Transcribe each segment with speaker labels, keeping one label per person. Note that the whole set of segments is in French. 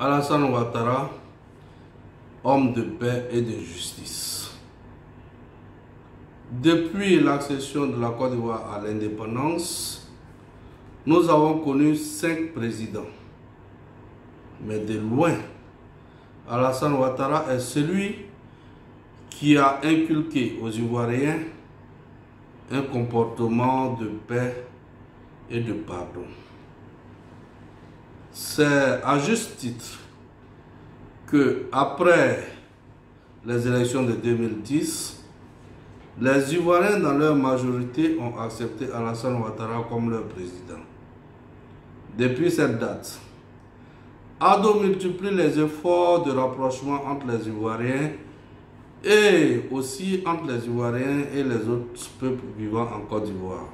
Speaker 1: Alassane Ouattara, homme de paix et de justice. Depuis l'accession de la Côte d'Ivoire à l'indépendance, nous avons connu 5 présidents. Mais de loin, Alassane Ouattara est celui qui a inculqué aux Ivoiriens un comportement de paix et de pardon. C'est à juste titre que, après les élections de 2010, les Ivoiriens dans leur majorité ont accepté Alassane Ouattara comme leur président. Depuis cette date, Ado multiplie les efforts de rapprochement entre les Ivoiriens et aussi entre les Ivoiriens et les autres peuples vivant en Côte d'Ivoire.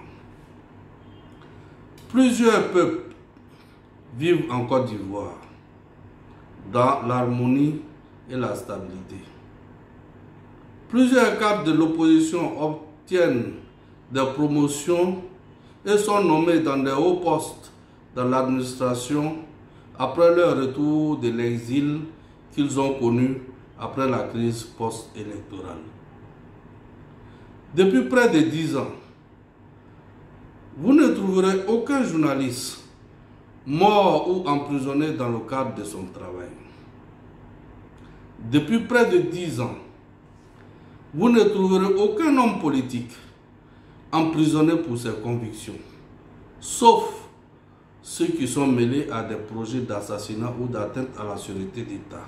Speaker 1: Plusieurs peuples vivent en Côte d'Ivoire dans l'harmonie et la stabilité. Plusieurs cadres de l'opposition obtiennent des promotions et sont nommés dans des hauts postes dans l'administration après leur retour de l'exil qu'ils ont connu après la crise post-électorale. Depuis près de 10 ans, vous ne trouverez aucun journaliste mort ou emprisonné dans le cadre de son travail. Depuis près de 10 ans, vous ne trouverez aucun homme politique emprisonné pour ses convictions, sauf ceux qui sont mêlés à des projets d'assassinat ou d'atteinte à la sécurité d'État,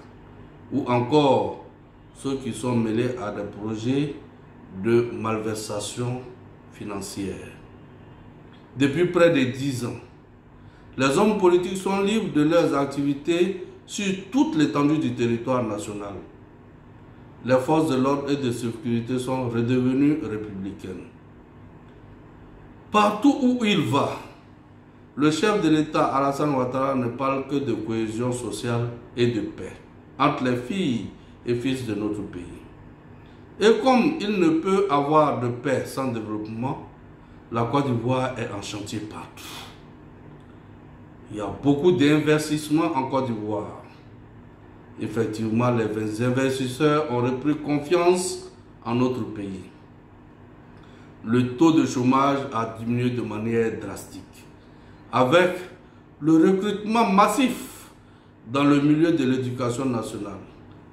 Speaker 1: ou encore ceux qui sont mêlés à des projets de malversation financière. Depuis près de 10 ans, les hommes politiques sont libres de leurs activités sur toute l'étendue du territoire national. Les forces de l'ordre et de sécurité sont redevenues républicaines. Partout où il va, le chef de l'État, Alassane Ouattara, ne parle que de cohésion sociale et de paix entre les filles et fils de notre pays. Et comme il ne peut avoir de paix sans développement, la Côte d'Ivoire est en chantier partout. Il y a beaucoup d'investissements en Côte d'Ivoire. Effectivement, les investisseurs ont repris confiance en notre pays. Le taux de chômage a diminué de manière drastique, avec le recrutement massif dans le milieu de l'éducation nationale,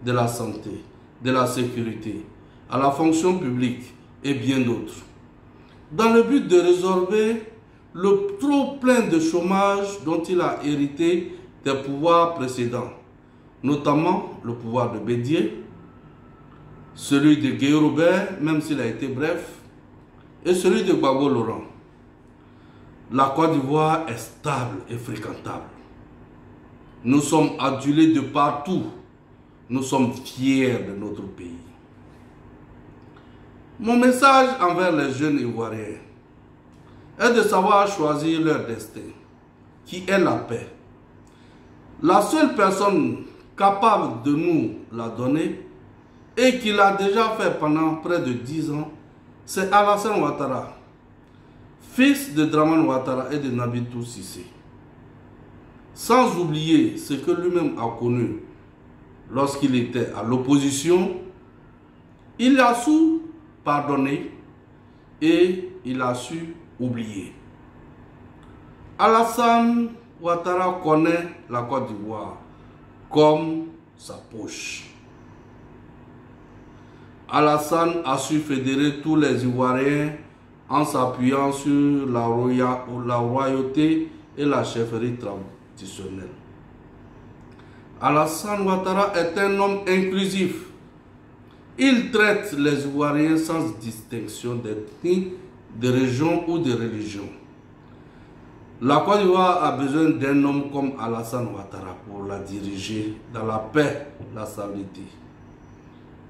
Speaker 1: de la santé, de la sécurité, à la fonction publique et bien d'autres, dans le but de résorber le trop-plein de chômage dont il a hérité des pouvoirs précédents, notamment le pouvoir de Bédié, celui de Guy Robert, même s'il a été bref, et celui de Gbagbo Laurent. La Côte d'Ivoire est stable et fréquentable. Nous sommes adulés de partout. Nous sommes fiers de notre pays. Mon message envers les jeunes Ivoiriens est de savoir choisir leur destin, qui est la paix. La seule personne capable de nous la donner, et qui l'a déjà fait pendant près de 10 ans, c'est Alassane Ouattara, fils de Dramane Ouattara et de Nabitou Cissé. Sans oublier ce que lui-même a connu lorsqu'il était à l'opposition, il a su pardonner et il a su oublier. Alassane Ouattara connaît la Côte d'Ivoire comme sa poche. Alassane a su fédérer tous les Ivoiriens en s'appuyant sur la royauté et la chefferie traditionnelle. Alassane Ouattara est un homme inclusif. Il traite les Ivoiriens sans distinction d'ethnie, de région ou de religion. La Côte d'Ivoire a besoin d'un homme comme Alassane Ouattara pour la diriger dans la paix, la stabilité,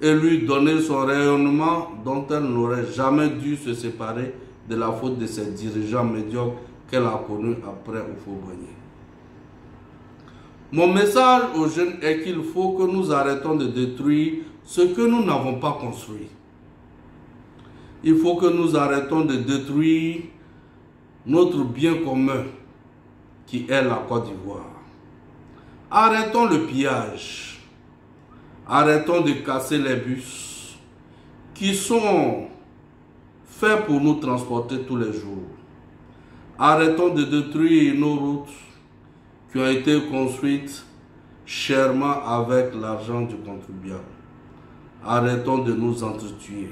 Speaker 1: et lui donner son rayonnement dont elle n'aurait jamais dû se séparer de la faute de ses dirigeants médiocres qu'elle a connus après Houphouët-Boigny. Mon message aux jeunes est qu'il faut que nous arrêtons de détruire ce que nous n'avons pas construit. Il faut que nous arrêtons de détruire notre bien commun qui est la Côte d'Ivoire. Arrêtons le pillage. Arrêtons de casser les bus qui sont faits pour nous transporter tous les jours. Arrêtons de détruire nos routes qui ont été construites chèrement avec l'argent du contribuable. Arrêtons de nous entretuer.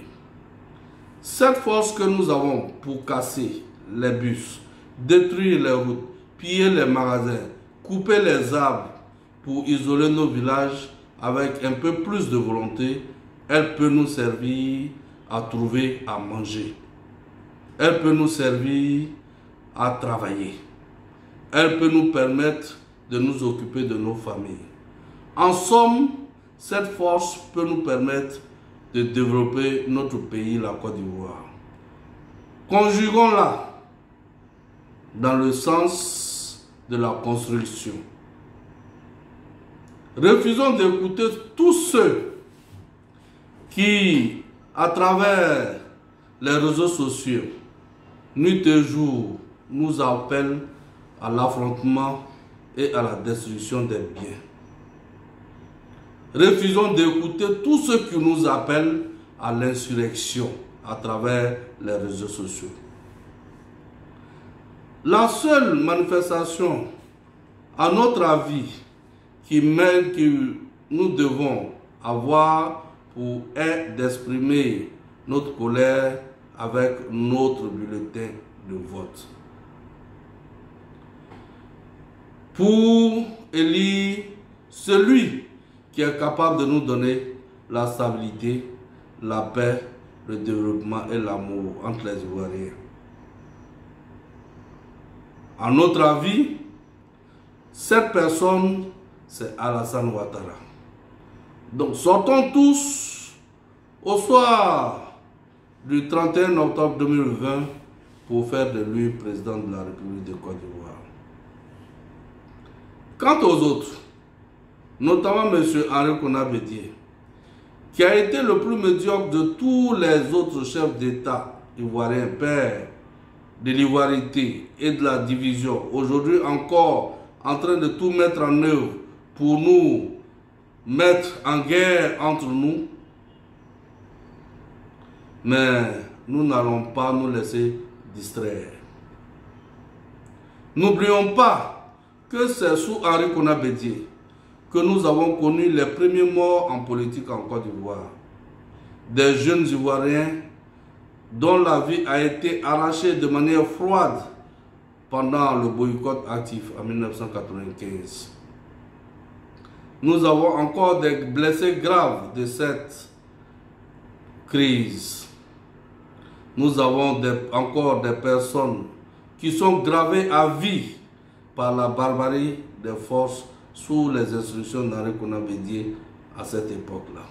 Speaker 1: Cette force que nous avons pour casser les bus, détruire les routes, piller les magasins, couper les arbres pour isoler nos villages avec un peu plus de volonté, elle peut nous servir à trouver à manger. Elle peut nous servir à travailler. Elle peut nous permettre de nous occuper de nos familles. En somme, cette force peut nous permettre de développer notre pays, la Côte d'Ivoire. Conjuguons-la dans le sens de la construction. Refusons d'écouter tous ceux qui, à travers les réseaux sociaux, nuit et jour, nous appellent à l'affrontement et à la destruction des biens. Refusons d'écouter tous ceux qui nous appellent à l'insurrection à travers les réseaux sociaux. La seule manifestation, à notre avis, que nous devons avoir pour est d'exprimer notre colère avec notre bulletin de vote. Pour élire celui qui est capable de nous donner la stabilité, la paix, le développement et l'amour entre les Ivoiriens. À notre avis, cette personne, c'est Alassane Ouattara. Donc sortons tous au soir du 31 octobre 2020 pour faire de lui président de la République de Côte d'Ivoire. Quant aux autres, notamment M. Henri Konan Bédié, qui a été le plus médiocre de tous les autres chefs d'État ivoiriens, père de l'ivoirité et de la division, aujourd'hui encore en train de tout mettre en œuvre pour nous mettre en guerre entre nous. Mais nous n'allons pas nous laisser distraire. N'oublions pas que c'est sous Henri Konan Bédié que nous avons connu les premiers morts en politique en Côte d'Ivoire. Des jeunes Ivoiriens dont la vie a été arrachée de manière froide pendant le boycott actif en 1995. Nous avons encore des blessés graves de cette crise. Nous avons encore des personnes qui sont gravées à vie par la barbarie des forces sous les instructions d'Henri Konan Bédié à cette époque-là.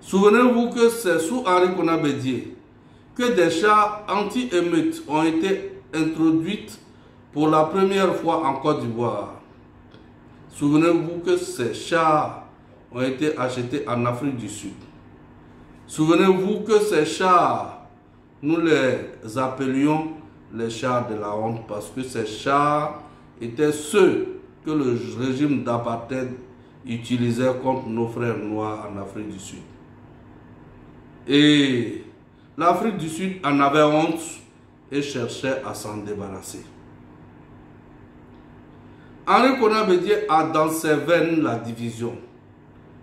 Speaker 1: Souvenez-vous que c'est sous Henri Konan Bédié que des chars anti-émeutes ont été introduits pour la première fois en Côte d'Ivoire. Souvenez-vous que ces chars ont été achetés en Afrique du Sud. Souvenez-vous que ces chars, nous les appelions les chars de la honte parce que ces chars étaient ceux que le régime d'apartheid utilisait contre nos frères noirs en Afrique du Sud. Et l'Afrique du Sud en avait honte et cherchait à s'en débarrasser. Henri Konan Bédié a dans ses veines la division,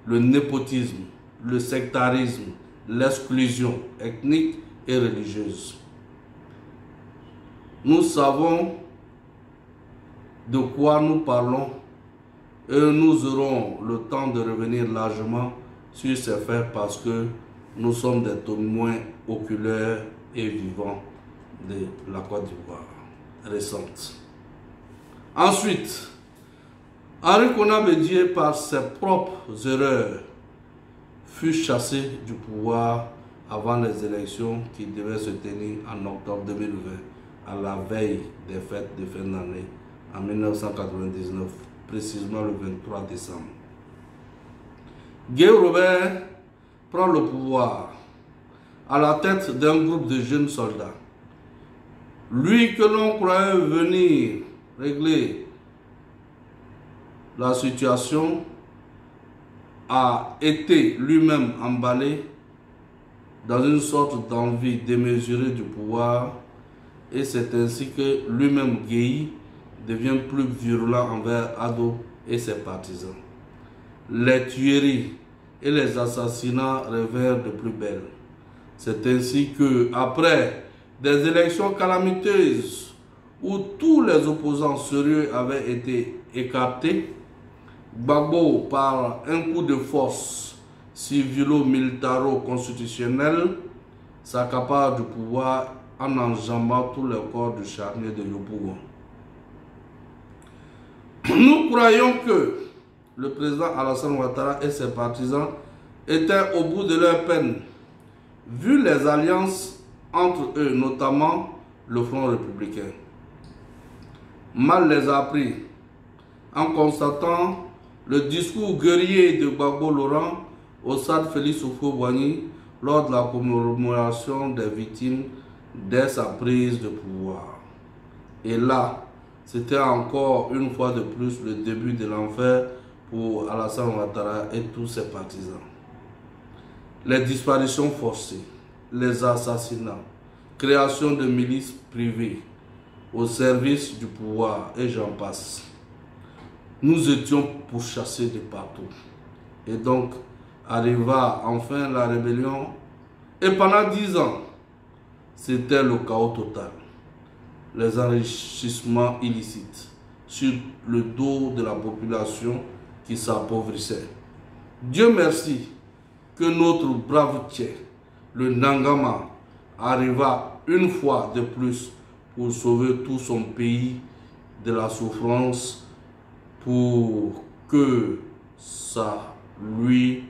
Speaker 1: le népotisme, le sectarisme, l'exclusion ethnique et religieuse. Nous savons de quoi nous parlons et nous aurons le temps de revenir largement sur ces faits parce que nous sommes des témoins oculaires et vivants de la Côte d'Ivoire récente. Ensuite, Henri Konan Bédié, par ses propres erreurs, fut chassé du pouvoir avant les élections qui devaient se tenir en octobre 2020, à la veille des fêtes de fin d'année, en 1999, précisément le 23 décembre. Guy Robert prend le pouvoir à la tête d'un groupe de jeunes soldats. Lui que l'on croyait venir régler la situation a été lui-même emballé dans une sorte d'envie démesurée du pouvoir, et c'est ainsi que lui-même, Gueye, devient plus virulent envers Ado et ses partisans. Les tueries et les assassinats revinrent de plus belle. C'est ainsi que, après des élections calamiteuses où tous les opposants sérieux avaient été écartés, Gbagbo, par un coup de force civilo-militaro-constitutionnel, s'accapare du pouvoir en enjambant tous les corps du charnier de Yopougon. Nous croyons que le président Alassane Ouattara et ses partisans étaient au bout de leur peine, vu les alliances entre eux, notamment le Front républicain. Mal les a pris en constatant le discours guerrier de Gbagbo Laurent au stade Félix Houphouët-Boigny lors de la commémoration des victimes dès sa prise de pouvoir. Et là, c'était encore une fois de plus le début de l'enfer pour Alassane Ouattara et tous ses partisans. Les disparitions forcées, les assassinats, création de milices privées au service du pouvoir et j'en passe. Nous étions pourchassés de partout. Et donc, arriva enfin la rébellion. Et pendant 10 ans, c'était le chaos total. Les enrichissements illicites sur le dos de la population qui s'appauvrissait. Dieu merci que notre brave Tché, le Nangama, arriva une fois de plus pour sauver tout son pays de la souffrance, pour que ça lui